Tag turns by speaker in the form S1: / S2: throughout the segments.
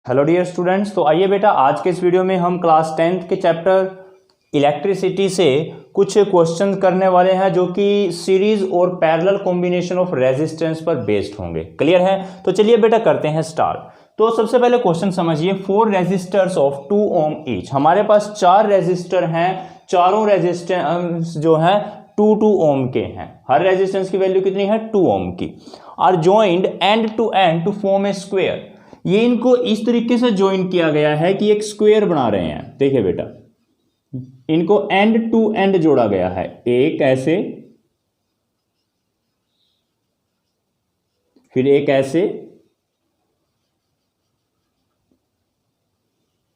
S1: Hello dear students, तो आइए बेटा आज के इस वीडियो में हम क्लास 10th के चैप्टर इलेक्ट्रिसिटी से कुछ क्वेश्चन करने वाले हैं जो कि सीरीज और पैरेलल कॉम्बिनेशन ऑफ रेजिस्टेंस पर बेस्ड होंगे। क्लियर है? तो चलिए बेटा करते हैं स्टार्ट। तो सबसे पहले क्वेश्चन समझिए, 4 रेजिस्टर्स ऑफ 2 ओम ईच। हमारे पास 4 रेजिस्टर हैं, चारों रेजिस्टेंस जो हैं 2 ओम के हैं। हर रेजिस्टेंस की वैल्यू कितनी है? 2 ओम की। Are joined end to form a square. ये इनको इस तरीके से ज्वाइन किया गया है कि एक स्क्वायर बना रहे हैं। देखिए बेटा, इनको एंड टू एंड जोड़ा गया है, एक ऐसे फिर एक ऐसे,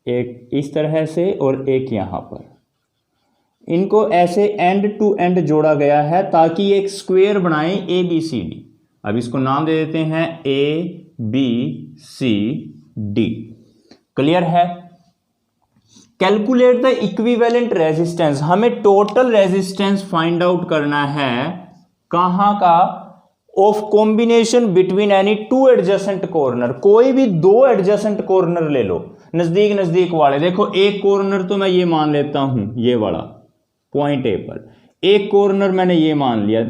S1: एक इस तरह से और एक यहां पर। इनको ऐसे एंड टू एंड जोड़ा गया है ताकि एक स्क्वायर बनाए ए बी सी डी। अब इसको नाम दे देते हैं A B C D. Clear है? Calculate the equivalent resistance. हमें टोटल रेजिस्टेंस फाइंड आउट करना है कहां का? Of combination between any 2 adjacent corner. कोई भी 2 एडजेसेंट कॉर्नर ले लो, नजदीक नजदीक वाले। देखो एक कॉर्नर तो मैं ये मान लेता हूं, ये वाला पॉइंट ए पर एक कॉर्नर मैंने ये मान लिया।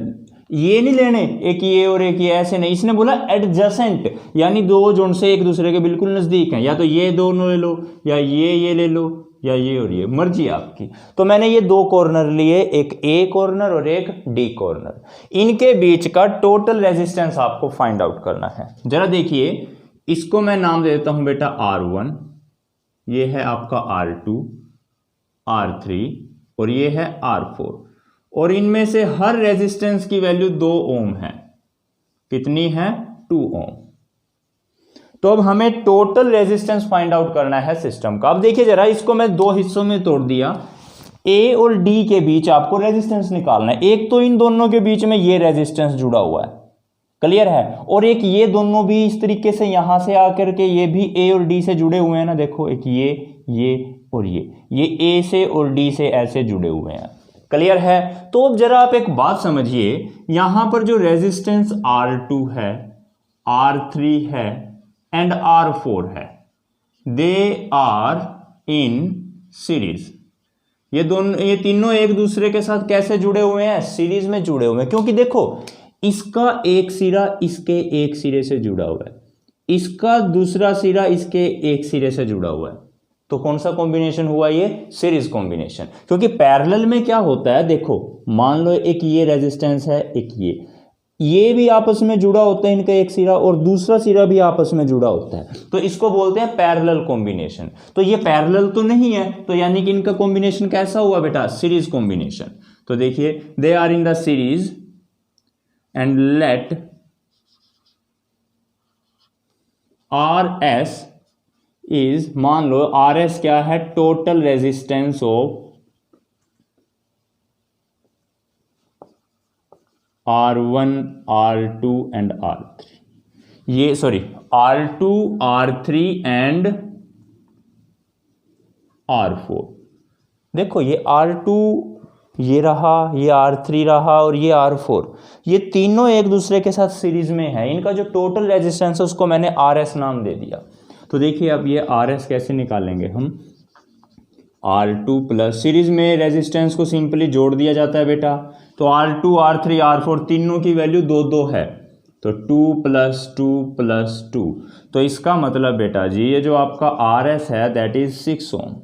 S1: ये नहीं लेने एक ये और एक ये, ऐसे नहीं। इसने बोला एडजेसेंट, यानी दो जोन से एक दूसरे के बिल्कुल नजदीक हैं। या तो ये दोनों ले लो, या ये ले लो, या ये और ये, मर्जी आपकी। तो मैंने ये 2 कॉर्नर लिए, एक ए कॉर्नर और एक डी कॉर्नर। इनके बीच का टोटल रेजिस्टेंस आपको फाइंड आउट करना है। जरा देखिए, इसको मैं नाम दे देता हूं बेटा R1, ये है आपका R2, R3 और ये है R4। और इनमें से हर रेजिस्टेंस की वैल्यू 2 ओम है। कितनी है? 2 ओम। तो अब हमें टोटल रेजिस्टेंस फाइंड आउट करना है सिस्टम का। अब देखिए जरा, इसको मैं 2 हिस्सों में तोड़ दिया। ए और डी के बीच आपको रेजिस्टेंस निकालना है। एक तो इन दोनों के बीच में ये रेजिस्टेंस जुड़ा हुआ है, क्लियर है। और एक ये दोनों भी इस तरीके से यहां से आकर के ये भी ए और डी से जुड़े हुए हैं ना। देखो एक ये और ये ए से और डी से ऐसे जुड़े हुए हैं। क्लियर है? तो अब जरा आप एक बात समझिए, यहां पर जो रेजिस्टेंस R2 है, R3 है एंड R4 है, दे आर इन सीरीज। ये तीनों एक दूसरे के साथ कैसे जुड़े हुए हैं? सीरीज में जुड़े हुए हैं। क्योंकि देखो, इसका एक सिरा इसके एक सिरे से जुड़ा हुआ है, इसका दूसरा सिरा इसके एक सिरे से जुड़ा हुआ है। तो कौन सा कॉम्बिनेशन हुआ? ये सीरीज कॉम्बिनेशन। क्योंकि पैरेलल में क्या होता है, देखो मान लो एक ये रेजिस्टेंस है, एक ये भी आपस में जुड़ा होता है, इनका एक सिरा और दूसरा सिरा भी आपस में जुड़ा होता है। तो इसको बोलते हैं पैरेलल कॉम्बिनेशन। तो ये पैरेलल तो नहीं है, तो यानी कि इनका कॉम्बिनेशन कैसा हुआ बेटा? Series combination. तो देखिए, they are in the series and let RS is, मान लो RS क्या है? Total resistance of R1, R2 and R3। ये sorry, R2, R3 and R4। देखो ये R2 ये रहा, ये R3 रहा और ये R4। ये तीनों एक दूसरे के साथ सीरीज में है। इनका जो टोटल रेजिस्टेंस है उसको मैंने RS नाम दे दिया। तो देखिए अब ये RS कैसे निकालेंगे हम? R2 प्लस, सीरीज में रेजिस्टेंस को सिंपली जोड़ दिया जाता है बेटा। तो R2, R3, R4 तीनों की वैल्यू 2 है। तो 2 + 2 + 2। तो इसका मतलब बेटा जी, ये जो आपका RS है दैट इज 6 ओम।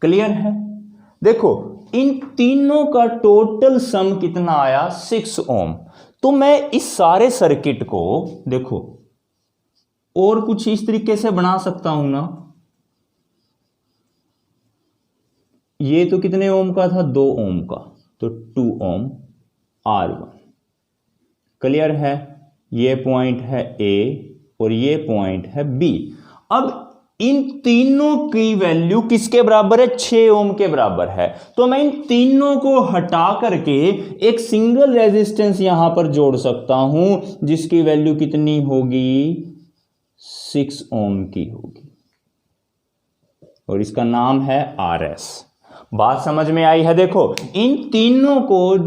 S1: क्लियर है? देखो इन तीनों का टोटल सम कितना आया? 6 ओम। तो मैं इस सारे सर्किट को देखो और कुछ इस तरीके से बना सकता हूं ना। ये तो कितने ओम का था? 2 ओम का। तो 2 ओम R1। क्लियर है? ये पॉइंट है A और ये पॉइंट है B। अब इन तीनों की वैल्यू किसके बराबर है? 6 ओम के बराबर है। तो मैं इन तीनों को हटा करके एक सिंगल रेजिस्टेंस यहां पर जोड़ सकता हूं जिसकी वैल्यू कितनी होगी? 6 ओम की होगी और इसका नाम है RS। बात समझ में आई है? देखो इन तीनों को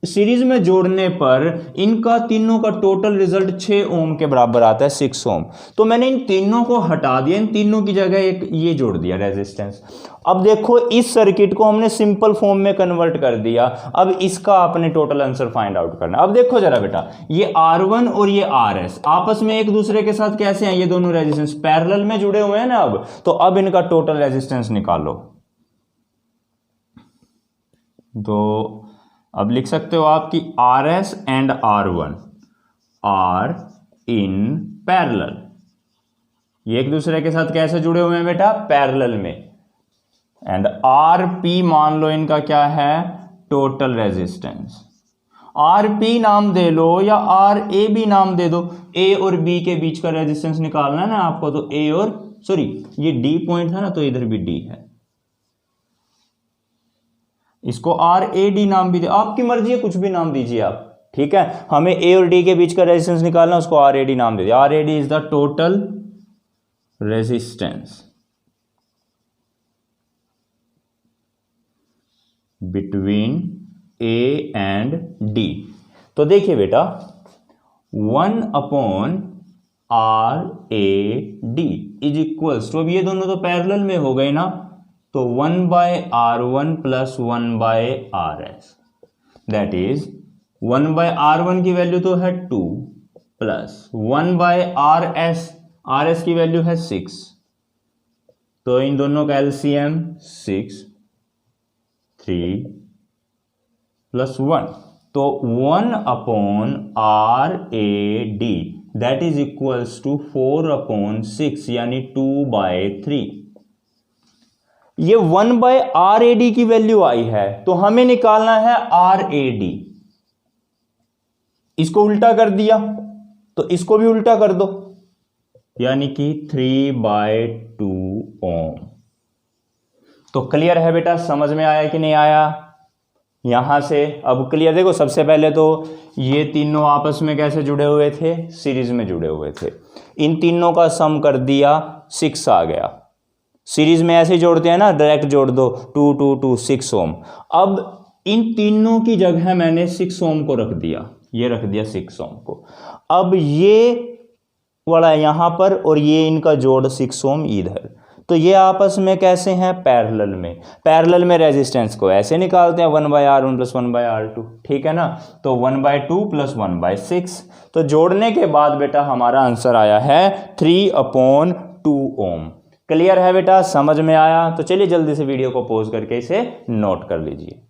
S1: सीरीज में जोड़ने पर इनका तीनों का टोटल रिजल्ट 6 ओम के बराबर आता है, 6 ओम। तो मैंने इन तीनों को हटा दिया, इन तीनों की जगह एक ये जोड़ दिया रेजिस्टेंस। अब देखो इस सर्किट को हमने सिंपल फॉर्म में कन्वर्ट कर दिया। अब इसका आपने टोटल आंसर फाइंड आउट करना। अब देखो जरा बेटा, ये R1 और ये RS आपस में एक दूसरे के साथ कैसे हैं, ये दोनों रेजिस्टेंस पैरेलल में जुड़े हुए हैं ना। तो अब इनका टोटल रेजिस्टेंस निकालो। तो अब लिख सकते हो आप कि RS and R1 are in parallel. ये एक दूसरे के साथ कैसे जुड़े हुए हैं बेटा, पैरेलल में। एंड RP मान लो इनका क्या है, टोटल रेजिस्टेंस। RP नाम दे लो या RAB नाम दे दो, A और B के बीच का रेजिस्टेंस निकालना है ना आपको। तो A और सॉरी ये D पॉइंट था ना, तो इधर भी D है, इसको RAD नाम भी दे, आपकी मर्जी है, कुछ भी नाम दीजिए आप, ठीक है। हमें A और D के बीच का रेजिस्टेंस निकालना, उसको RAD नाम दे दिया। RAD is the total resistance between A and D। तो देखिए बेटा 1/RAD इज इक्वल्स टू, अब ये दोनों तो पैरेलल में हो गए ना, तो 1/R1 plus 1/RS, that is 1/R1 की वैल्यू तो है 2 प्लस 1/RS, RS की वैल्यू है 6, तो इन दोनों का एलसीएम 6, 3 प्लस 1, तो 1/RAD that is equals to 4/6 यानी 2/3। ये 1/RAD की वैल्यू आई है, तो हमें निकालना है RAD। इसको उल्टा कर दिया तो इसको भी उल्टा कर दो, यानी कि 3/2 ओम। तो क्लियर है बेटा, समझ में आया कि नहीं आया यहां से। अब क्लियर देखो, सबसे पहले तो ये तीनों आपस में कैसे जुड़े हुए थे, सीरीज में जुड़े हुए थे। इन तीनों का सम कर दिया, 6 आ गया। सीरीज में ऐसे जोड़ते हैं ना, डायरेक्ट जोड़ दो, 2 2 2 6 ओम। अब इन तीनों की जगह मैंने 6 ओम को रख दिया, ये रख दिया 6 ओम को। अब ये वाला यहां पर और ये इनका जोड़ 6 ओम इधर, तो ये आपस में कैसे हैं, पैरेलल में। पैरेलल में रेजिस्टेंस को ऐसे निकालते हैं 1/R1 प्लस 1/R2, ठीक है ना। तो 1/2 प्लस 1/6, तो जोड़ने के बाद बेटा हमारा आंसर आया है 3/2 ओम। क्लियर है बेटा, समझ में आया। तो चलिए जल्दी से वीडियो को पॉज करके इसे नोट कर लीजिए।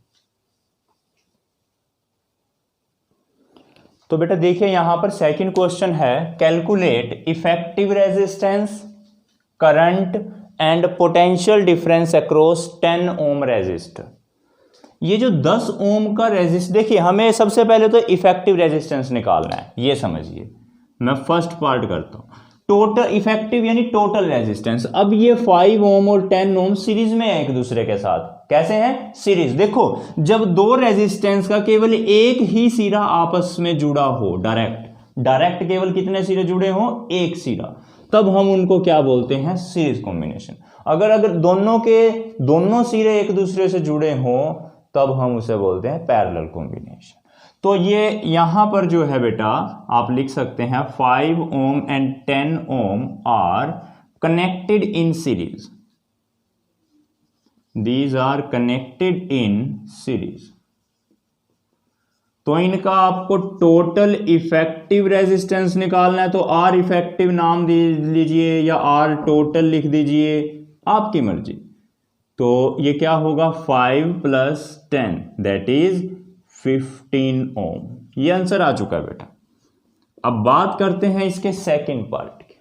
S1: तो बेटा देखिए यहां पर सेकंड क्वेश्चन है, calculate effective resistance, current and potential difference across 10 ohm resistor. ये जो 10 ओम का रेजिस्टर, देखिए हमें सबसे पहले तो इफेक्टिव रेजिस्टेंस निकालना है, ये समझिए। मैं फर्स्ट पार्ट करता हूं, टोटल इफेक्टिव यानी टोटल रेजिस्टेंस। अब ये 5 ओम और 10 ओम सीरीज में है एक दूसरे के साथ, कैसे हैं, सीरीज। देखो जब दो रेजिस्टेंस का केवल एक ही सिरा आपस में जुड़ा हो, डायरेक्ट केवल कितने सिरे जुड़े हो, एक सिरा, तब हम उनको क्या बोलते हैं, सीरीज कॉम्बिनेशन। अगर दोनों सिरे एक दूसरे से जुड़े हों तब हम उसे बोलते हैं पैरेलल कॉम्बिनेशन। तो ये यहां पर जो है बेटा आप लिख सकते हैं 5 ohm and 10 ohm are connected in series, these are connected in series. तो इनका आपको टोटल इफेक्टिव रेजिस्टेंस निकालना है, तो आर इफेक्टिव नाम दे लीजिए या आर टोटल लिख दीजिए, आपकी मर्जी। तो ये क्या होगा, 5 प्लस 10 दैट इज 15 ओम। ये आंसर आ चुका है बेटा। अब बात करते हैं इसके सेकंड पार्ट की।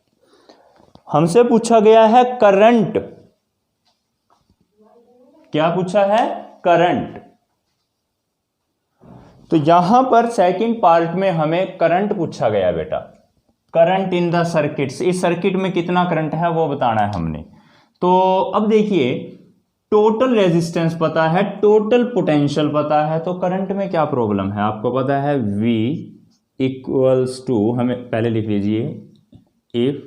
S1: हमसे पूछा गया है करंट, क्या पूछा है, करंट। तो यहां पर सेकंड पार्ट में हमें करंट पूछा गया बेटा, करंट इन द सर्किट्स, इस सर्किट में कितना करंट है वो बताना है हमने। तो अब देखिए टोटल रेजिस्टेंस पता है, टोटल पोटेंशियल पता है, तो करंट में क्या प्रॉब्लम है, आपको पता है V इक्वल्स टू, हमें पहले लिख लीजिए, इफ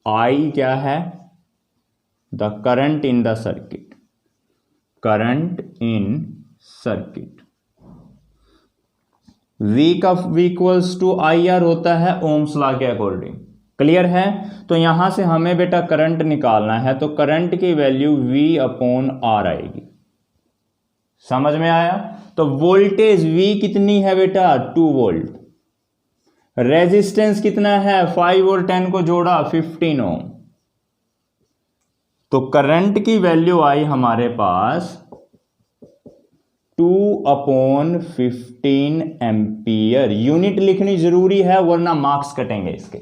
S1: I क्या है, the current in the circuit, current in circuit. V का V इक्वल्स टू IR होता है ओम्स लॉ के अकॉर्डिंग। क्लियर है? तो यहां से हमें बेटा करंट निकालना है, तो करंट की वैल्यू V अपॉन R आएगी। समझ में आया? तो वोल्टेज V कितनी है बेटा? 2 वोल्ट। रेजिस्टेंस कितना है? 5 और 10 को जोड़ा 15 ओम। तो करंट की वैल्यू आई हमारे पास 2/15 एम्पियर। यूनिट लिखनी जरूरी है वरना मार्क्स कटेंगे इसके।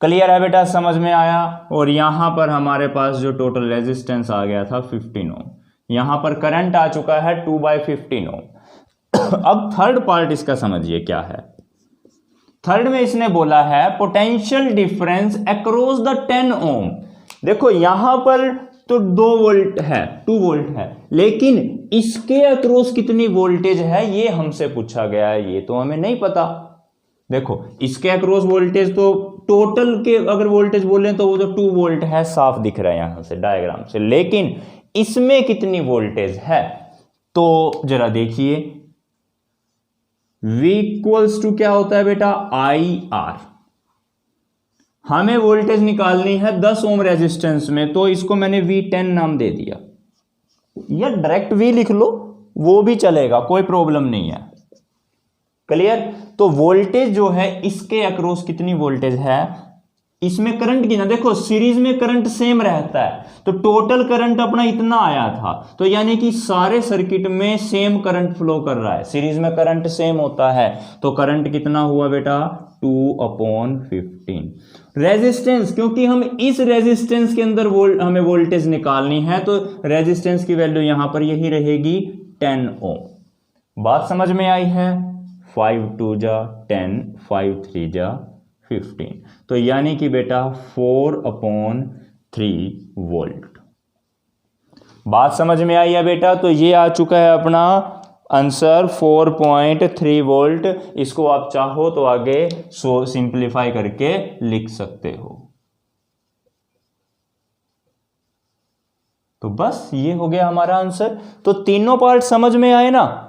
S1: क्लियर है बेटा? समझ में आया? और यहां पर हमारे पास जो टोटल रेजिस्टेंस आ गया था 15 ओम, यहां पर करंट आ चुका है 2/15 ओम। अब थर्ड पार्ट इसका समझिए क्या है। थर्ड में इसने बोला है पोटेंशियल डिफरेंस अक्रॉस द 10 ओम। देखो यहां पर तो 2 वोल्ट है, 2 वोल्ट है, लेकिन इसके अक्रॉस कितनी वोल्टेज है ये हमसे पूछा गया है, ये तो हमें नहीं पता। देखो इसके अक्रॉस वोल्टेज तो टोटल के अगर वोल्टेज बोले तो वो तो 2 वोल्ट है, साफ दिख रहा है यहां से डायग्राम से, लेकिन इसमें कितनी वोल्टेज है तो जरा देखिए। V इक्वल्स टू क्या होता है बेटा? IR। हमें वोल्टेज निकालनी है 10 ओम रेजिस्टेंस में, तो इसको मैंने V10 नाम दे दिया, या डायरेक्ट V लिख लो वो भी चलेगा, कोई प्रॉब्लम नहीं है। क्लियर? तो वोल्टेज जो है इसके अक्रॉस कितनी वोल्टेज है, इसमें करंट की ना, देखो सीरीज में करंट सेम रहता है, तो टोटल करंट अपना इतना आया था, तो यानी कि सारे सर्किट में सेम करंट फ्लो कर रहा है, सीरीज में करंट सेम होता है, तो करंट कितना हुआ बेटा? 2/15। रेजिस्टेंस, क्योंकि हम इस रेजिस्टेंस के अंदर हमें वोल्टेज निकालनी है, तो रेजिस्टेंस की वैल्यू यहां पर यही रहेगी 10 ओम। बात समझ में आई है? 5 2 जा 10, 5 3 जा 15, तो यानी कि बेटा 4/3 वोल्ट। बात समझ में आई है बेटा? तो ये आ चुका है अपना आंसर 4.3 वोल्ट। इसको आप चाहो तो आगे सिंप्लीफाई करके लिख सकते हो। तो बस ये हो गया हमारा आंसर। तो तीनों पार्ट समझ में आए ना?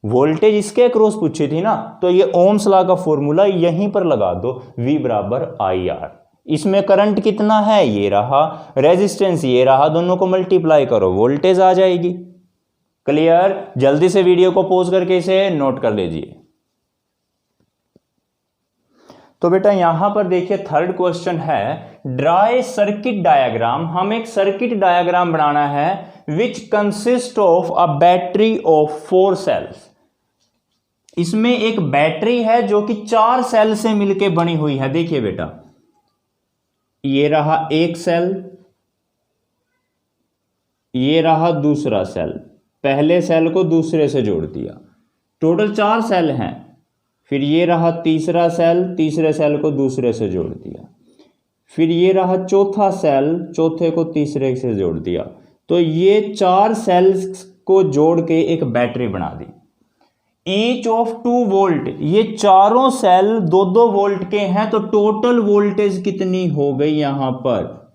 S1: वोल्टेज इसके अक्रॉस पूछी थी ना, तो ये ओम्स लॉ का फॉर्मूला यहीं पर लगा दो, V बराबर IR। इसमें करंट कितना है? ये रहा, रेजिस्टेंस ये रहा, दोनों को मल्टीप्लाई करो, वोल्टेज आ जाएगी। क्लियर? जल्दी से वीडियो को पॉज करके इसे नोट कर लीजिए। तो बेटा यहां पर देखिए थर्ड क्वेश्चन है, ड्रा ए सर्किट डायग्राम। हम एक सर्किट डायग्राम बनाना है which consist of a battery of 4 cells. इसमें एक बैटरी है जो कि 4 सेल से मिलकर बनी हुई है। देखिए बेटा ये रहा एक सेल, ये रहा दूसरा सेल, पहले सेल को दूसरे से जोड़ दिया, टोटल 4 सेल हैं। फिर ये रहा तीसरा सेल, तीसरे सेल को दूसरे से जोड़ दिया, फिर ये रहा चौथा सेल, चौथे को तीसरे से जोड़ दिया, तो ये 4 सेल्स को जोड़ के एक बैटरी बना दी। ईच ऑफ 2 वोल्ट, ये चारों सेल 2-2 वोल्ट के हैं, तो टोटल वोल्टेज कितनी हो गई यहां पर?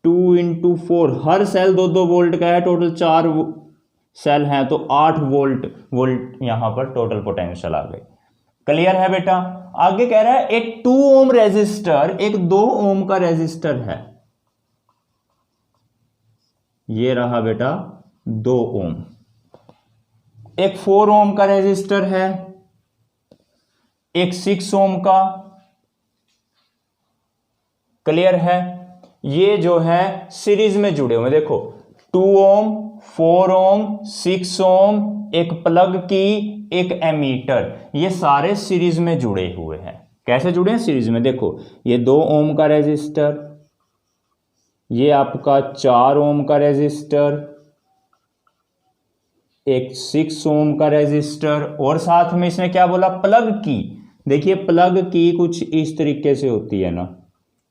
S1: 2 × 4, हर सेल 2-2 वोल्ट का है, टोटल 4 सेल हैं, तो 8 वोल्ट यहां पर टोटल पोटेंशियल आ गई। क्लियर है बेटा? आगे कह रहा है एक 2 ओम रेजिस्टर, एक 2 ओम का रेजिस्टर है, ये रहा बेटा 2 ओम। एक 4 ओम का रेजिस्टर है, एक 6 ओम का। क्लियर है? ये जो है सीरीज में जुड़े हुए, देखो 2 ओम, 4 ओम, 6 ओम, एक प्लग की, एक एमीटर, ये सारे सीरीज में जुड़े हुए हैं। कैसे जुड़े हैं? सीरीज में। देखो ये 2 ओम का रेजिस्टर, ये आपका 4 ओम का रेजिस्टर, एक 6 ओम का रेजिस्टर, और साथ में इसने क्या बोला? प्लग की। देखिए प्लग की कुछ इस तरीके से होती है ना,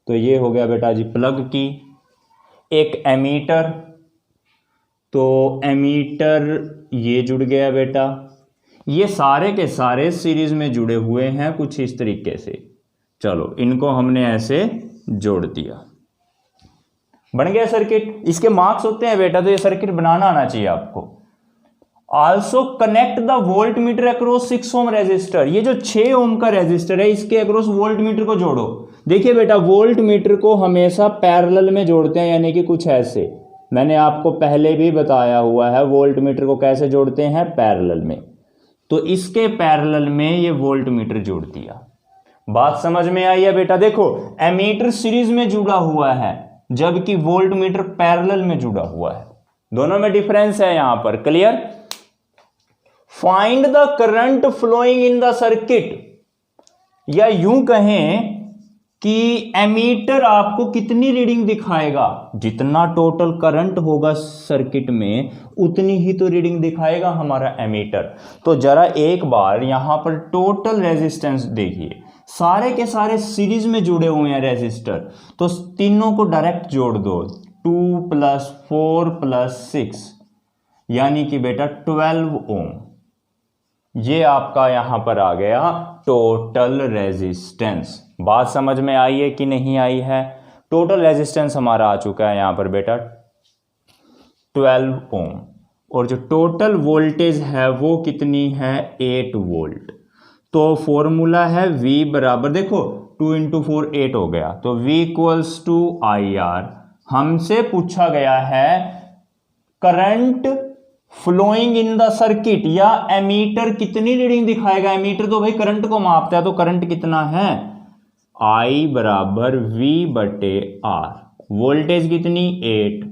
S1: तो ये हो गया बेटा जी प्लग की। एक एमीटर, तो एमीटर ये जुड़ गया बेटा। ये सारे के सारे सीरीज में जुड़े हुए हैं कुछ इस तरीके से। चलो इनको हमने ऐसे जोड़ दिया, बन गया सर्किट। इसके मार्क्स होते हैं बेटा, तो ये सर्किट बनाना आना चाहिए आपको। Also connect the voltmeter across 6 ohm resistor. ये जो 6 ओम का रेजिस्टर है इसके अक्रॉस वोल्ट मीटर को जोड़ो। देखिए बेटा, वोल्ट मीटर को हमेशा पैरेलल में जोड़ते हैं, यानी कि कुछ ऐसे। मैंने आपको पहले भी बताया हुआ है वोल्ट मीटर को कैसे जोड़ते हैं, पैरेलल में। तो इसके पैरेलल में ये वोल्ट मीटर जोड़ दिया। बात समझ में आई है बेटा? देखो, एमीटर सीरीज में जुड़ा हुआ है जबकि वोल्ट मीटर पैरेलल में जुड़ा हुआ है। दोनों में डिफरेंस है यहां पर। Clear? Find the current flowing in the circuit, या यूं कहें कि एमीटर आपको कितनी रीडिंग दिखाएगा, जितना टोटल करंट होगा सर्किट में उतनी ही तो रीडिंग दिखाएगा हमारा एमीटर। तो जरा एक बार यहां पर टोटल रेजिस्टेंस देखिए, सारे के सारे सीरीज में जुड़े हुए हैं रेजिस्टर, तो तीनों को डायरेक्ट जोड़ दो। 2 + 4 + 6 यानी कि बेटा 12 ओम। ये आपका यहां पर आ गया टोटल रेजिस्टेंस। बात समझ में आई है कि नहीं आई है? टोटल रेजिस्टेंस हमारा आ चुका है यहां पर बेटा 12 ओम, और जो टोटल वोल्टेज है वो कितनी है, 8 वोल्ट। तो फॉर्मूला है V बराबर, देखो 2 × 4 8 हो गया, तो V = IR। हमसे पूछा गया है current flowing in the circuit, या एमीटर कितनी रीडिंग दिखाएगा। एमीटर तो भाई करंट को मापता है, तो करंट कितना है, I = V/R। वोल्टेज कितनी, 8,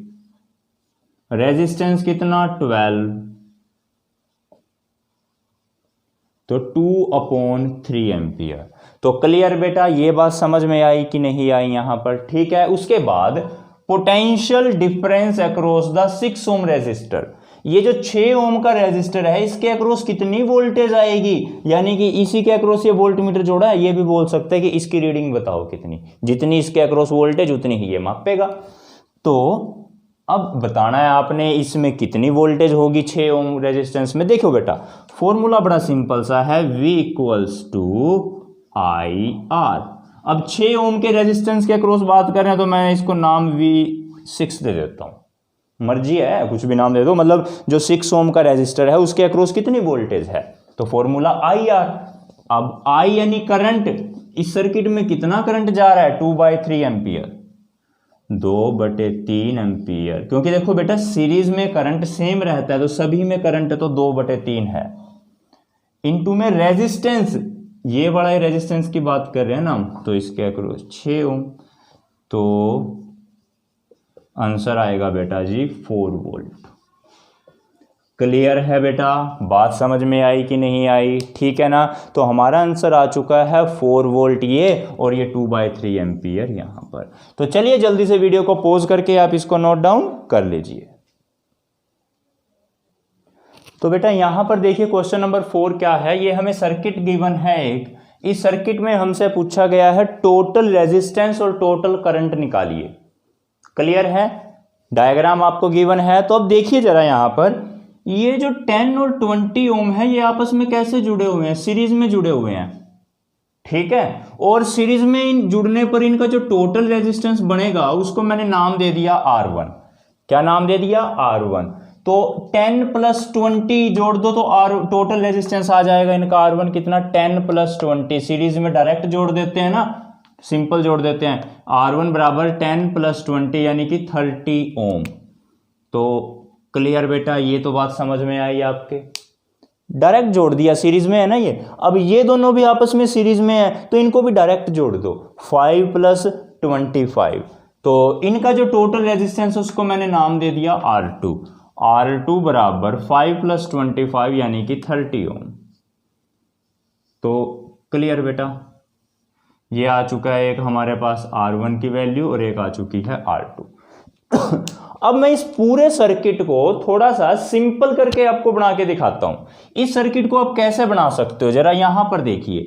S1: रेजिस्टेंस कितना, 12, तो 2/3 एम्पियर। तो क्लियर बेटा? ये बात समझ में आई कि नहीं आई यहां पर? ठीक है। उसके बाद potential difference across the 6 ohm resistor. ये जो 6 ओम का रेजिस्टर है इसके अक्रॉस कितनी वोल्टेज आएगी, यानी कि इसी के अक्रॉस ये वोल्ट मीटर जोड़ा है, ये भी बोल सकते हैं कि इसकी रीडिंग बताओ कितनी, जितनी इसके अक्रॉस वोल्टेज उतनी ही ये मापेगा। तो अब बताना है आपने इसमें कितनी वोल्टेज होगी 6 ओम रेजिस्टेंस में। देखो बेटा, फॉर्मूला बड़ा सिंपल सा है, V = IR। अब 6 ओम के रेजिस्टेंस के अक्रॉस बात कर रहे हैं तो मैं इसको नाम V6 दे देता हूं, मर्जी है कुछ भी नाम दे दो। मतलब जो 6 ओम का रेजिस्टर है उसके अक्रॉस कितनी वोल्टेज है, तो फॉर्मूला IR। अब I यानी करंट, इस सर्किट में कितना करंट जा रहा है, 2/3 एम्पियर, 2/3 एम्पियर। क्योंकि देखो बेटा सीरीज में करंट सेम रहता है तो सभी में करंट तो 2/3 है। इनटू में रेजिस्टेंस, ये बड़ा ही रेजिस्टेंस की बात कर रहे हैं ना हम, तो इसके अक्रॉस 6 ओम, तो आंसर आएगा बेटा जी 4 वोल्ट। क्लियर है बेटा? बात समझ में आई कि नहीं आई? ठीक है ना? तो हमारा आंसर आ चुका है 4 वोल्ट ये, और ये 2/3 एम्पियर यहां पर। तो चलिए जल्दी से वीडियो को पॉज करके आप इसको नोट डाउन कर लीजिए। तो बेटा यहां पर देखिए क्वेश्चन नंबर 4 क्या है, ये हमें सर्किट गिवन है एक। इस सर्किट में हमसे पूछा गया है टोटल रेजिस्टेंस और टोटल करंट निकालिए। क्लियर है? डायग्राम आपको गिवन है। तो अब देखिए जरा यहां पर ये जो 10 और 20 ओम है ये आपस में कैसे जुड़े हुए हैं, सीरीज में जुड़े हुए हैं। ठीक है, और सीरीज में इन जुड़ने पर इनका जो टोटल रेजिस्टेंस बनेगा उसको मैंने नाम दे दिया R1। क्या नाम दे दिया, R1। तो 10 + 20 जोड़ दो तो टोटल रेजिस्टेंस आ जाएगा इनका R1 कितना, 10 + 20। सीरीज में डायरेक्ट जोड़ देते हैं ना, सिंपल जोड़ देते हैं। R1 = 10 + 20 यानी कि 30 ओम। तो क्लियर बेटा? ये तो बात समझ में आई आपके, डायरेक्ट जोड़ दिया, सीरीज में है ना ये। अब ये दोनों भी आपस में सीरीज में है तो इनको भी डायरेक्ट जोड़ दो, 5 + 25। तो इनका जो टोटल रेजिस्टेंस उसको मैंने नाम दे दिया R2। R2 = 5 + 25 यानी कि 30 ओम। तो क्लियर बेटा? ये आ चुका है एक हमारे पास R1 की वैल्यू और एक आ चुकी है R2। अब मैं इस पूरे सर्किट को थोड़ा सा सिंपल करके आपको बना के दिखाता हूं। इस सर्किट को आप कैसे बना सकते हो जरा यहां पर देखिए।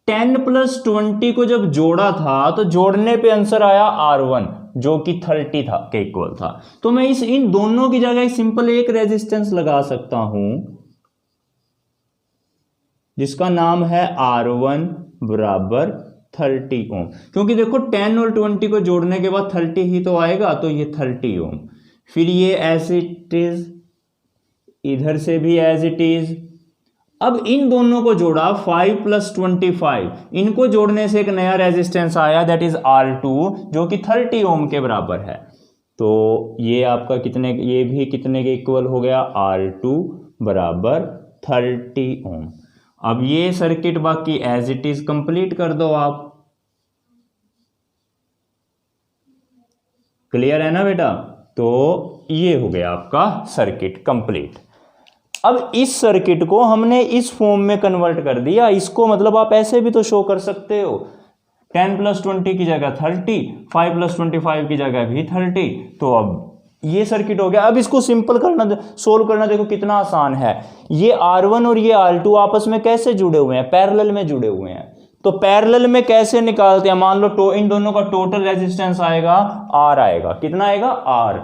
S1: 10 + 20 को जब जोड़ा था तो जोड़ने पे आंसर आया R1 जो कि 30 था के इक्वल था। तो मैं इन दोनों की जगह सिंपल एक रेजिस्टेंस लगा सकता हूं जिसका नाम है R1 = 30 ओम। क्योंकि देखो 10 और 20 को जोड़ने के बाद 30 ही तो आएगा, तो ये 30 ओम। फिर ये एज इट इज इधर से भी एज इट इज। अब इन दोनों को जोड़ा 5 + 25, इनको जोड़ने से एक नया रेजिस्टेंस आया दैट इज R2 जो कि 30 ओम के बराबर है। तो ये आपका कितने, ये भी कितने के इक्वल हो गया, R2 बराबर 30 ओम। अब ये सर्किट बाकी एज इट इज कंप्लीट कर दो आप। क्लियर है ना बेटा? तो ये हो गया आपका सर्किट कंप्लीट। अब इस सर्किट को हमने इस फॉर्म में कन्वर्ट कर दिया। इसको मतलब आप ऐसे भी तो शो कर सकते हो, 10 + 20 की जगह 30, 5 + 25 की जगह भी 30। तो अब ये सर्किट हो गया। अब इसको सिंपल करना, सोल्व करना, देखो कितना आसान है। ये R1 और ये R2 आपस में कैसे जुड़े हुए हैं, पैरेलल में जुड़े हुए हैं। तो पैरेलल में कैसे निकालते हैं, मान लो इन दोनों का टोटल रेजिस्टेंस आएगा R आएगा, कितना आएगा, R।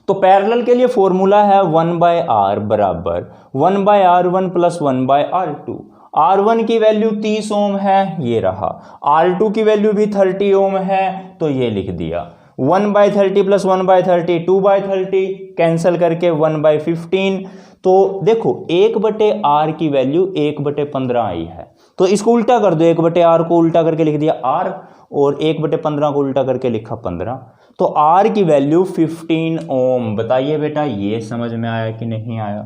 S1: तो पैरेलल के लिए फॉर्मूला है 1/R बराबर 1/R1 + 1/R2। R1 की वैल्यू 30 ओम है, ये रहा। R2 की वैल्यू भी 30 ओम है, तो ये लिख दिया। 1/30 + 1/30 2/30, कैंसिल करके 1/15। तो देखो 1/R की वैल्यू 1/15 आई है। तो इसको उल्टा कर दो, 1/R को उल्टा करके लिख दिया R, और 1/15 को उल्टा करके लिखा 15। तो R की वैल्यू 15 ओम। बताइए बेटा ये समझ में आया कि नहीं आया?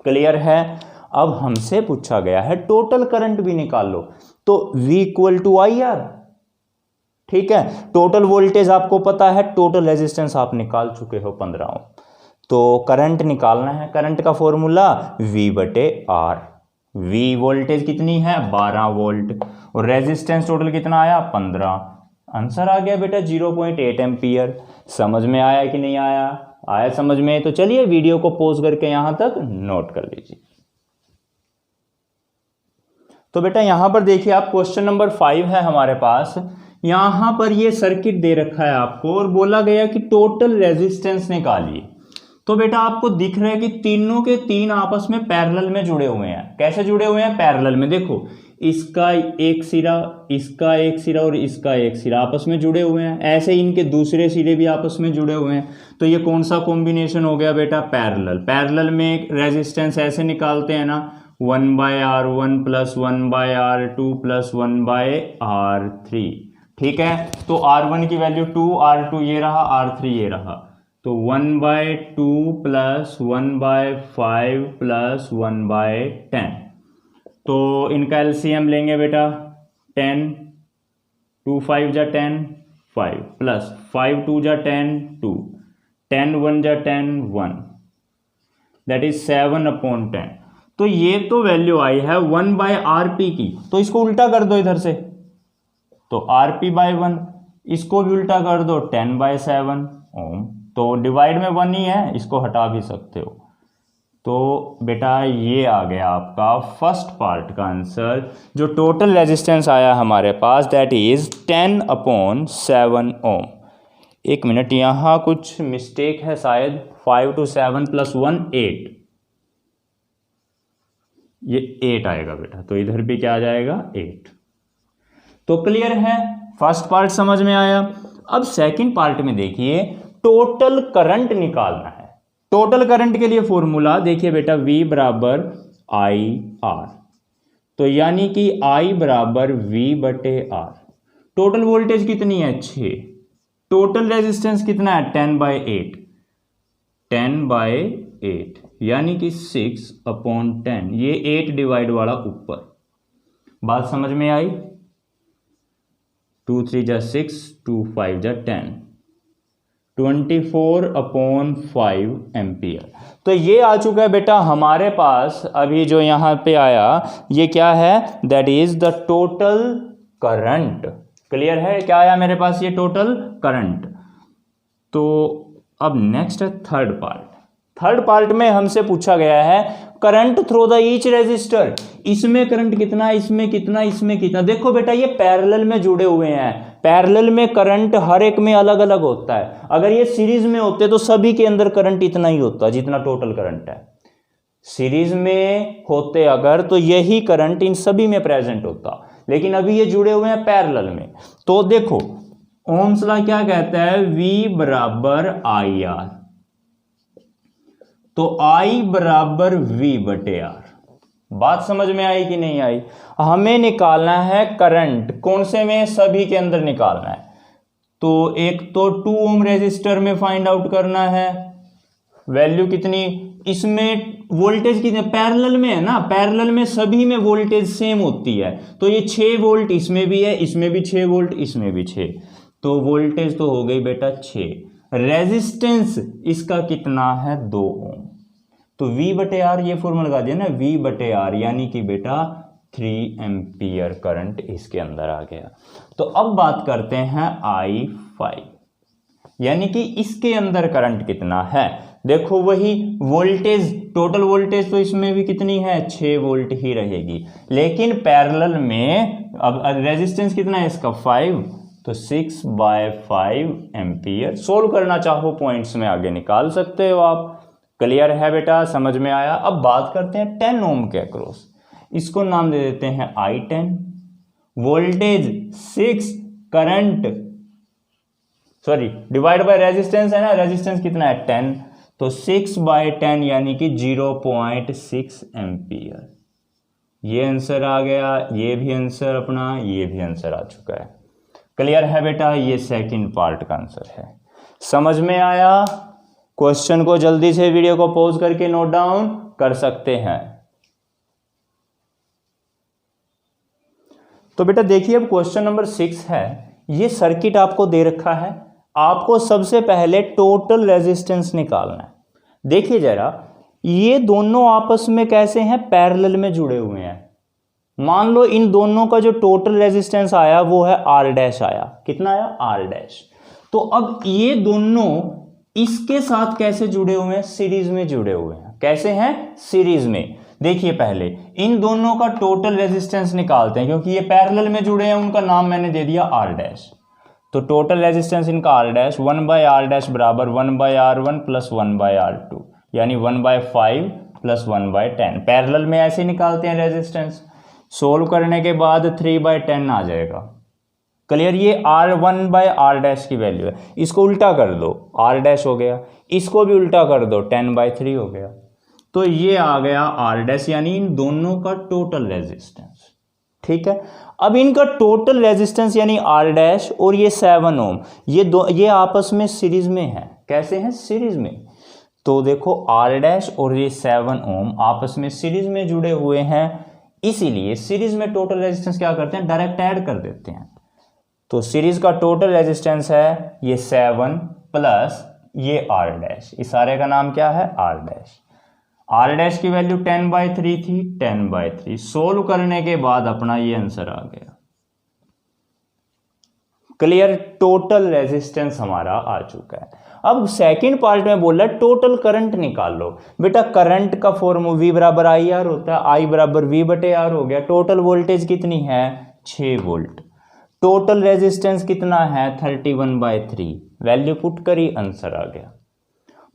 S1: क्लियर है? अब हमसे पूछा गया है टोटल करंट भी निकाल लो। तो V = IR, ठीक है। टोटल वोल्टेज आपको पता है, टोटल रेजिस्टेंस आप निकाल चुके हो 15 ओम। तो करंट निकालना है। करंट का फॉर्मूला V/R। V वोल्टेज कितनी है, 12 वोल्ट, और रेजिस्टेंस टोटल कितना आया, 15। आंसर आ गया बेटा 0.8 एम्पियर। समझ में आया कि नहीं आया? आया समझ में? तो चलिए वीडियो को पॉज करके यहां तक नोट कर लीजिए। तो बेटा यहां पर देखिए आप, क्वेश्चन नंबर 5 है हमारे पास। यहां पर ये सर्किट दे रखा है आपको और बोला गया कि टोटल रेजिस्टेंस निकालिए। तो बेटा आपको दिख रहा है कि तीनों के तीन आपस में पैरेलल में जुड़े हुए हैं। कैसे जुड़े हुए हैं, पैरेलल में। देखो इसका एक सिरा, इसका एक सिरा और इसका एक सिरा आपस में जुड़े हुए हैं। ऐसे इनके दूसरे सिरे भी आपस में जुड़े हुए हैं। तो ये कौन सा कॉम्बिनेशन हो गया बेटा, पैरेलल। पैरेलल में रेजिस्टेंस ऐसे निकालते हैं ना, 1/R1 + 1/R2 + 1/R3, ठीक है। तो R1 की वैल्यू 2, R2 ये रहा, R3 ये रहा। तो 1/2 + 1/5 + 1/10। तो इनका एलसीएम लेंगे बेटा 10, 2 5 = 10, 5 + 5 2 = 10, 2, 10 1 = 10, 1, दैट इज 7/10। तो ये तो वैल्यू आई है 1/RP की। तो इसको उल्टा कर दो इधर से, तो RP/1। इसको भी उल्टा कर दो, 10/7 ओम। तो डिवाइड में 1 ही है, इसको हटा भी सकते हो। तो बेटा ये आ गया आपका फर्स्ट पार्ट का आंसर। जो टोटल रेजिस्टेंस आया हमारे पास दैट इज 10/7 ओम। एक मिनट, यहाँ कुछ मिस्टेक है शायद। 5 to 7 + 1 8, ये 8 आएगा बेटा। तो इधर भी क्या आ जाएगा, 8। तो क्लियर है, फर्स्ट पार्ट समझ में आया। अब सेकंड पार्ट में देखिए, टोटल करंट निकालना है। टोटल करंट के लिए फॉर्मूला देखिए बेटा, V = IR। तो यानी कि I = V/R। टोटल वोल्टेज कितनी है, 6। टोटल रेजिस्टेंस कितना है, 10/8। 10/8 यानी कि 6/10। ये 8 डिवाइड वाला ऊपर। बात समझ में आई? 2 3 = 6, 2 5 = 10, 24/5 एम्पियर। तो ये आ चुका है बेटा हमारे पास। अभी जो यहाँ पे आया ये क्या है, that is the total current. Clear है, क्या आया मेरे पास, ये टोटल करंट। तो अब नेक्स्ट है थर्ड पार्ट। थर्ड पार्ट में हमसे पूछा गया है current through the each resistor. इसमें करंट कितना, इसमें कितना, इसमें कितना। देखो बेटा ये पैरेलल में जुड़े हुए हैं। पैरेलल में करंट हर एक में अलग अलग होता है। अगर ये सीरीज में होते तो सभी के अंदर करंट इतना ही होता जितना टोटल करंट है। सीरीज में होते अगर तो यही करंट इन सभी में प्रेजेंट होता, लेकिन अभी ये जुड़े हुए हैं पैरेलल में। तो देखो ओम्स लॉ क्या कहता है, V = IR। तो I बराबर V बटे R। बात समझ में आई कि नहीं आई? हमें निकालना है करंट, कौन से में? सभी के अंदर निकालना है। तो एक तो 2 ओम रेजिस्टर में फाइंड आउट करना है, वैल्यू कितनी, इसमें वोल्टेज कितने, पैरेलल में है ना, पैरेलल में सभी में वोल्टेज सेम होती है। तो ये 6 वोल्ट इसमें भी है, इसमें भी 6 वोल्ट, इसमें भी 6, तो वोल्टेज तो हो गई बेटा 6। रेजिस्टेंस इसका कितना है, 2 ओम। तो V बटे आर, ये फॉर्मूला लगा दिया ना, V बटे आर, यानी कि बेटा 3 एम्पियर करंट इसके अंदर आ गया। तो अब बात करते हैं I5, यानी कि इसके अंदर करंट कितना है। देखो वही वोल्टेज, टोटल वोल्टेज तो इसमें भी कितनी है, 6 वोल्ट ही रहेगी, लेकिन पैरेलल में अब रेजिस्टेंस कितना है इसका, 5, तो 6/5 एम्पियर। सोल्व करना चाहो पॉइंट्स में आगे निकाल सकते हो आप। क्लियर है बेटा, समझ में आया? अब बात करते हैं 10 ओम के अक्रॉस, इसको नाम दे देते हैं I10, voltage 6, current sorry divide by resistance है ना, रेजिस्टेंस कितना है 10, तो 6/10 यानी कि 0.6 एम्पियर। ये आंसर आ गया, ये भी आंसर अपना, ये भी आंसर आ चुका है। क्लियर है बेटा, ये सेकंड पार्ट का आंसर है। समझ में आया? क्वेश्चन को जल्दी से वीडियो को पॉज करके नोट डाउन कर सकते हैं। तो बेटा देखिए, अब क्वेश्चन नंबर 6 है, ये सर्किट आपको दे रखा है, आपको सबसे पहले टोटल रेजिस्टेंस निकालना है। देखिए जरा, ये दोनों आपस में कैसे हैं, पैरेलल में जुड़े हुए हैं। मान लो इन दोनों का जो टोटल रेजिस्टेंस आया वो है R डैश आया, कितना आया, R डैश। तो अब ये दोनों इसके साथ कैसे जुड़े हुए हैं, सीरीज में जुड़े हुए हैं। कैसे हैं, सीरीज में। देखिए पहले इन दोनों का टोटल रेजिस्टेंस निकालते हैं, क्योंकि ये पैरेलल में जुड़े हैं, उनका नाम मैंने दे दिया R डैश। तो टोटल रेजिस्टेंस इनका R डैश, 1/R डैश बराबर 1/R1 प्लस 1/R2, यानी 1/5 प्लस 1/10। पैरेलल में ऐसे निकालते हैं रेजिस्टेंस। सोल्व करने के बाद 3/10 आ जाएगा। क्लियर? ये R1/R डैश की वैल्यू है, इसको उल्टा कर दो, R डैश हो गया, इसको भी उल्टा कर दो, 10/3 हो गया। तो ये आ गया R डैश, यानी इन दोनों का टोटल रेजिस्टेंस। ठीक है, अब इनका टोटल रेजिस्टेंस यानी R डैश और ये 7 ओम, ये आपस में सीरीज में है। कैसे हैं, सीरीज में। तो देखो R डैश और ये 7 ओम आपस में सीरीज में जुड़े हुए हैं, इसीलिए सीरीज में टोटल रेजिस्टेंस क्या करते हैं, डायरेक्ट ऐड कर देते हैं। तो सीरीज का टोटल रेजिस्टेंस है ये 7 प्लस ये R डैश, इस सारे का नाम क्या है, R डैश। R डैश की वैल्यू 10/3 थी, 10/3। सोल्व करने के बाद अपना ये आंसर आ गया। क्लियर? टोटल रेजिस्टेंस हमारा आ चुका है। अब सेकंड पार्ट में बोल रहा है टोटल करंट निकाल लो। बेटा करंट का फॉर्मूला V बराबर IR होता है, I बराबर V बटे R हो गया। टोटल वोल्टेज कितनी है, 6 वोल्ट। टोटल रेजिस्टेंस कितना है, 31/3। वैल्यू पुट करी, आंसर आ गया।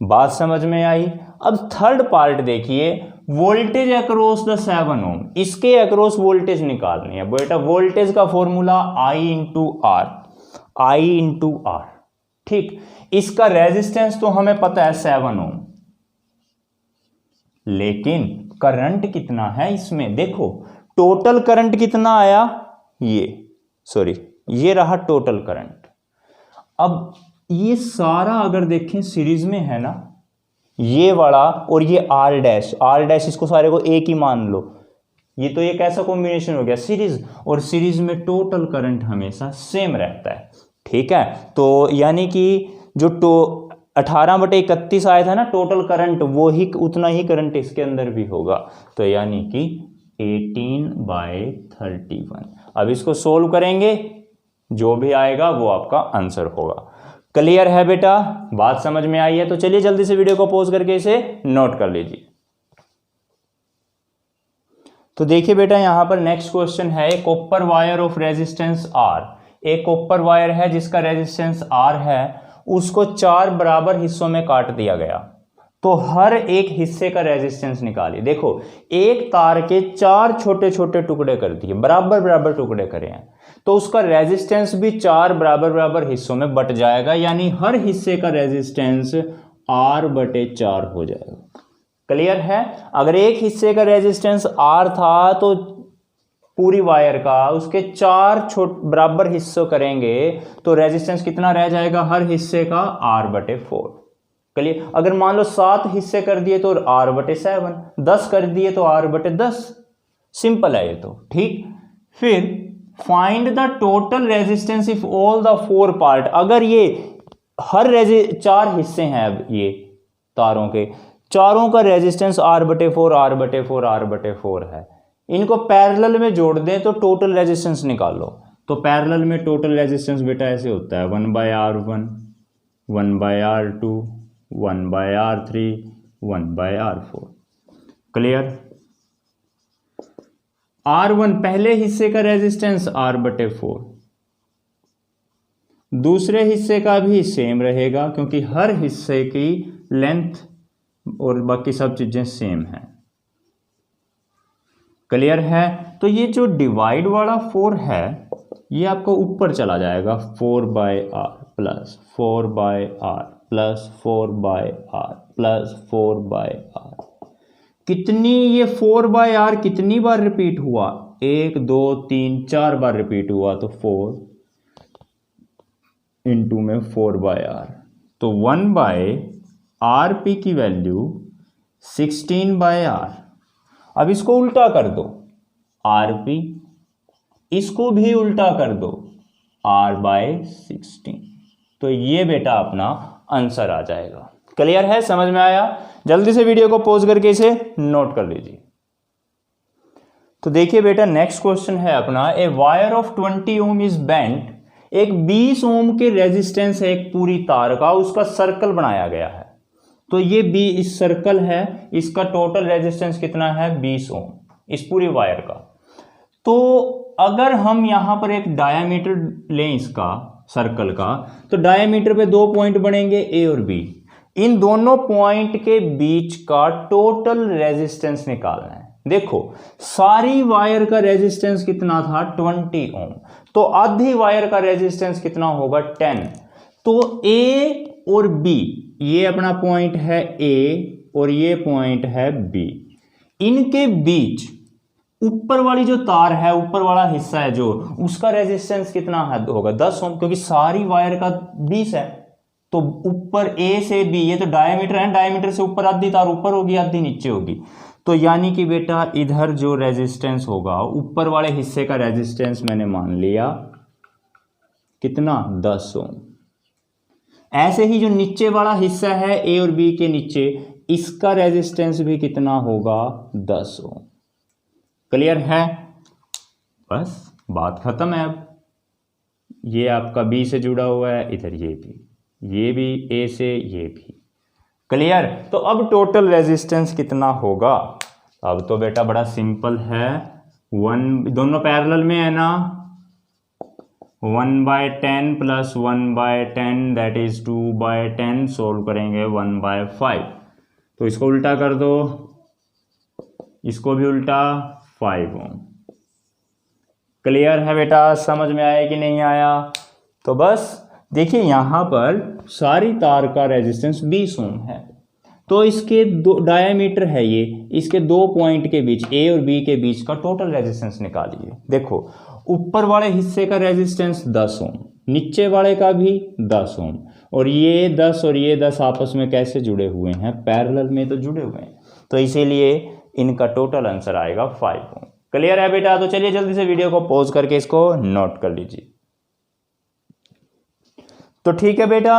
S1: बात समझ में आई? अब थर्ड पार्ट देखिए, वोल्टेज अक्रॉस द 7 ओम, इसके अक्रॉस वोल्टेज निकालनी है। बेटा वोल्टेज का फॉर्मूला I इंटू R। ठीक, इसका रेजिस्टेंस तो हमें पता है 7 ओम, लेकिन करंट कितना है इसमें। देखो टोटल करंट कितना आया, ये रहा टोटल करंट। अब ये सारा अगर देखें सीरीज में है ना, ये वाला और ये R डैश, इसको सारे को एक ही मान लो। ये तो एक ऐसा कॉम्बिनेशन हो गया सीरीज, और सीरीज में टोटल करंट हमेशा सेम रहता है। ठीक है, तो यानी कि जो 18/31 आया था ना टोटल करंट, वो ही उतना ही करंट इसके अंदर भी होगा। तो यानी कि 18/31। अब इसको सोल्व करेंगे, जो भी आएगा वो आपका आंसर होगा। क्लियर है बेटा? बात समझ में आई है? तो चलिए जल्दी से वीडियो को पॉज करके इसे नोट कर लीजिए। तो देखिए बेटा, यहां पर नेक्स्ट क्वेश्चन है, एक copper wire of resistance R। एक कॉपर वायर है जिसका रेजिस्टेंस R है, उसको 4 बराबर हिस्सों में काट दिया गया। तो हर एक हिस्से का रेजिस्टेंस निकालिए। देखो एक तार के 4 छोटे छोटे टुकड़े कर दिए, बराबर बराबर टुकड़े करे हैं, तो उसका रेजिस्टेंस भी 4 बराबर बराबर हिस्सों में बट जाएगा, यानी हर हिस्से का रेजिस्टेंस R/4 हो जाएगा। क्लियर है। अगर एक हिस्से का रेजिस्टेंस R था तो पूरी वायर का उसके 4 बराबर हिस्सों करेंगे तो रेजिस्टेंस कितना रह जाएगा हर हिस्से का R/4। क्लियर। अगर मान लो 7 हिस्से कर दिए तो R/7, 10 कर दिए तो R/10। सिंपल है ये तो, ठीक। फिर find the total resistance if all the 4 part. अगर ये हर 4 हिस्से हैं, अब ये तारों के चारों का रेजिस्टेंस R/4 R/4 R/4 है, इनको पैरेलल में जोड़ दें तो टोटल रेजिस्टेंस निकालो। तो पैरेलल में टोटल रेजिस्टेंस बेटा ऐसे होता है 1/R1, 1/R2, 1/R3, 1/R4। Clear. R1 पहले हिस्से का रेजिस्टेंस R/4, दूसरे हिस्से का भी सेम रहेगा क्योंकि हर हिस्से की लेंथ और बाकी सब चीजें सेम हैं। क्लियर है। तो ये जो डिवाइड वाला 4 है ये आपको ऊपर चला जाएगा 4/R plus 4/R plus 4/R plus 4/R। कितनी ये 4/R कितनी बार रिपीट हुआ? 1 2 3 4 बार रिपीट हुआ, तो 4 इंटू में 4/R, तो 1/RP की वैल्यू 16/R। अब इसको उल्टा कर दो, RP, इसको भी उल्टा कर दो, R/16। तो ये बेटा अपना आंसर आ जाएगा। क्लियर है, समझ में आया? जल्दी से वीडियो को पॉज करके इसे नोट कर लीजिए। तो देखिए बेटा नेक्स्ट क्वेश्चन है अपना, a wire of 20 ohm is bent. एक 20 ओम के रेजिस्टेंस है एक पूरी तार का, उसका सर्कल बनाया गया है। तो ये इस सर्कल है, इसका टोटल रेजिस्टेंस कितना है? 20 ओम, इस पूरी वायर का। तो अगर हम यहां पर एक डायामीटर लें इसका सर्कल का, तो डायामीटर पे 2 पॉइंट बनेंगे A और B। इन दोनों पॉइंट के बीच का टोटल रेजिस्टेंस निकालना है। देखो सारी वायर का रेजिस्टेंस कितना था? 20 ओम। तो आधी वायर का रेजिस्टेंस कितना होगा? 10। तो A और B, ये अपना पॉइंट है A और ये पॉइंट है B, इनके बीच ऊपर वाली जो तार है, ऊपर वाला हिस्सा है जो, उसका रेजिस्टेंस कितना होगा? 10 ओम, क्योंकि सारी वायर का 20 है। तो ऊपर A से B, ये तो डायमीटर है, डायमीटर से ऊपर आधी तार ऊपर होगी आधी नीचे होगी। तो यानी कि बेटा इधर जो रेजिस्टेंस होगा, ऊपर वाले हिस्से का रेजिस्टेंस मैंने मान लिया कितना? 10 ओम। ऐसे ही जो नीचे वाला हिस्सा है A और B के नीचे, इसका रेजिस्टेंस भी कितना होगा? 10 ओम। क्लियर है? बस बात खत्म है। अब ये आपका B से जुड़ा हुआ है, इधर ये भी A से, ये भी। क्लियर? तो अब टोटल रेजिस्टेंस कितना होगा? अब तो बेटा बड़ा सिंपल है, दोनों पैरेलल में है ना, 1/10 प्लस 1/10 दैट इज 2/10, सोल्व करेंगे 1/5। तो इसको उल्टा कर दो, इसको भी उल्टा, 5 ओम। क्लियर है बेटा? समझ में आया कि नहीं आया? तो बस देखिए यहां पर सारी तार का रेजिस्टेंस 20 ओम है। तो इसके दो डायामीटर है ये, इसके 2 पॉइंट के बीच A और B के बीच का टोटल रेजिस्टेंस निकालिए। देखो ऊपर वाले हिस्से का रेजिस्टेंस 10 ओम, नीचे वाले का भी 10 ओम, और ये 10 और ये 10 आपस में कैसे जुड़े हुए हैं? पैरेलल में तो जुड़े हुए हैं। तो इसीलिए इनका टोटल आंसर आएगा 5 ओम। क्लियर है बेटा? तो चलिए जल्दी से वीडियो को पॉज करके इसको नोट कर लीजिए। तो ठीक है बेटा,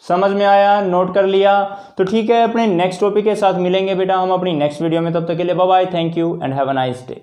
S1: समझ में आया, नोट कर लिया? तो ठीक है, अपने नेक्स्ट टॉपिक के साथ मिलेंगे बेटा हम अपनी नेक्स्ट वीडियो में। तब तक के लिए bye bye, thank you and have a nice day.